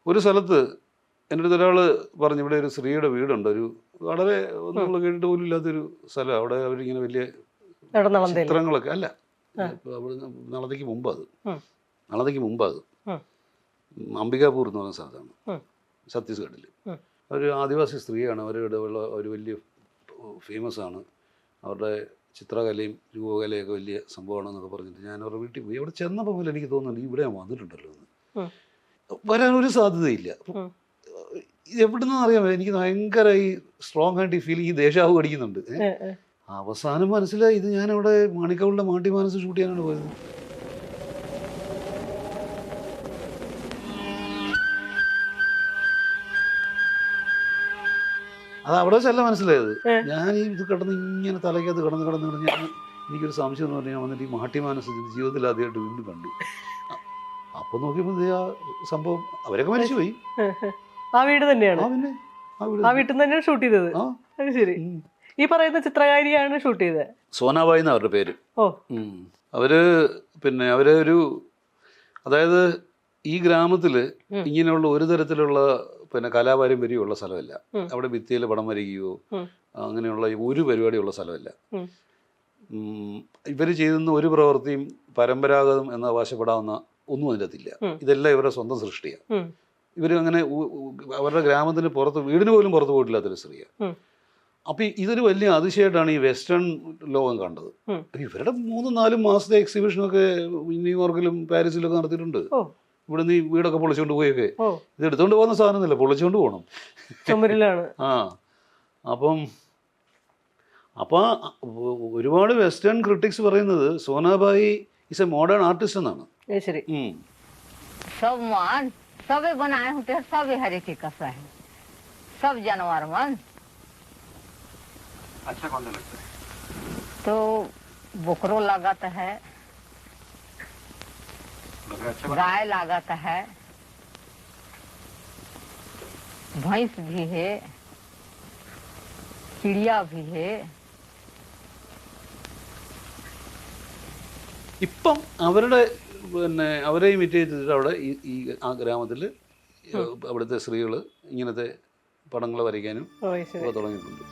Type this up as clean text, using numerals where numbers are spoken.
ഒരു സ്ഥലത്ത് എൻ്റെ അടുത്ത് ഒരാൾ പറഞ്ഞു, ഇവിടെ ഒരു സ്ത്രീയുടെ വീടുണ്ട്, ഒരു വളരെ നമ്മൾ കേട്ടിട്ട് പോലും ഇല്ലാത്തൊരു സ്ഥലം. അവിടെ അവരിങ്ങനെ വലിയ ചിത്രങ്ങളൊക്കെ അല്ല, അവിടെ നളതയ്ക്ക് മുമ്പ് അത് അംബികാപൂർ എന്ന് പറയുന്ന സ്ഥലത്താണ്, ഛത്തീസ്ഗഡിൽ. ഒരു ആദിവാസി സ്ത്രീയാണ്, അവരുടെ ഉള്ള ഒരു വലിയ ഫേമസ് ആണ്, അവരുടെ ചിത്രകലയും രൂപകലയൊക്കെ വലിയ സംഭവമാണെന്നൊക്കെ പറഞ്ഞിട്ട് ഞാൻ അവരുടെ വീട്ടിൽ പോയി. അവിടെ ചെന്നപ്പോൾ പോലെ എനിക്ക് തോന്നുന്നുണ്ട് ഇവിടെ ഞാൻ വന്നിട്ടുണ്ടല്ലോ എന്ന്. വരാനൊരു സാധ്യതയില്ല. എവിടുന്ന് അറിയാമോ, എനിക്ക് ഭയങ്കര ഈ സ്ട്രോങ് ആയിട്ട് ഈ ഫീലിംഗ്, ഈ ദേഷ്യാവ് അടിക്കുന്നുണ്ട്. അവസാനം മനസ്സിലായി, ഇത് ഞാനവിടെ മാണിക്കവളുടെ മാട്ടി മാനസ് ഷൂട്ട് ചെയ്യാനാണ് പോയത്. അത് അവിടെ വെച്ചല്ല മനസ്സിലായത്. ഞാൻ ഈ ഇത് കിടന്ന് ഇങ്ങനെ തലയ്ക്കകത്ത് കിടന്ന് ഞാൻ എനിക്കൊരു സംശയം എന്ന് പറഞ്ഞാൽ വന്നിട്ട് ഈ മാട്ടി മാനസ് ജീവിതത്തിൽ ആദ്യമായിട്ട് വീണ്ടും കണ്ടു. അപ്പൊ നോക്കിയപ്പോൾ ആ സംഭവം അവരൊക്കെ മരിച്ചുപോയി. ആ വീട് തന്നെയാണ്, ആ വീട്ടിൽ തന്നെയാണ് ഷൂട്ട് ചെയ്തത്. അത് ശരി. ഈ പറയുന്ന ചിത്രകാരിയാണ് ഷൂട്ട് ചെയ്തത്. സോനാബായി എന്ന അവരുടെ പേര്. അവര് ഒരു അതായത് ഈ ഗ്രാമത്തില് ഇങ്ങനെയുള്ള ഒരു തരത്തിലുള്ള കലാപാരമ്പര്യമുള്ള സ്ഥലമല്ല. അവിടെ ഭിത്തിയിൽ പടം വരയ്ക്കുകയോ അങ്ങനെയുള്ള ഒരു പരിപാടിയുള്ള സ്ഥലമല്ല. ഇവര് ചെയ്യുന്ന ഒരു പ്രവൃത്തിയും പരമ്പരാഗതം എന്ന് അവകാശപ്പെടാവുന്ന ഒന്നും അതിനകത്തില്ല. ഇതെല്ലാം ഇവരുടെ സ്വന്തം സൃഷ്ടിയാണ്. ഇവര് അങ്ങനെ അവരുടെ ഗ്രാമത്തിന് പുറത്ത്, വീടിന് പോലും പുറത്ത് പോയിട്ടില്ലാത്തൊരു സ്ത്രീയാണ്. അപ്പൊ ഇതൊരു വലിയ അതിശയമായിട്ടാണ് ഈ വെസ്റ്റേൺ ലോകം കണ്ടത്. ഇവരുടെ 3-4 മാസത്തെ എക്സിബിഷനൊക്കെ ന്യൂയോർക്കിലും പാരീസിലും ഒക്കെ നടത്തിയിട്ടുണ്ട്. ഇവിടെ നീ വീടൊക്കെ പൊളിച്ചുകൊണ്ട് പോയൊക്കെ, ഇത് എടുത്തോണ്ട് പോകുന്ന സാധനമൊന്നുമില്ല, പൊളിച്ചുകൊണ്ട് പോകണം. അപ്പൊ ഒരുപാട് വെസ്റ്റേൺ ക്രിട്ടിക്സ് പറയുന്നത് സോനാബായി ഇസ് എ മോഡേൺ ആർട്ടിസ്റ്റ് എന്നാണ്. सबे बनाए होते हैं, सब हरे के कसा है, सब जानवर मन। अच्छा कौन सा लगता है? तो बकरो लगाता है, गाय लगाता है, भैंस भी है, चिड़िया भी है. ഇപ്പം അവരെ ഇമിറ്റേറ്റ് ചെയ്തിട്ട് അവിടെ ഈ ആ ഗ്രാമത്തിൽ അവിടുത്തെ സ്ത്രീകൾ ഇങ്ങനത്തെ പടങ്ങൾ വരയ്ക്കാനും തുടങ്ങിയിട്ടുണ്ട്.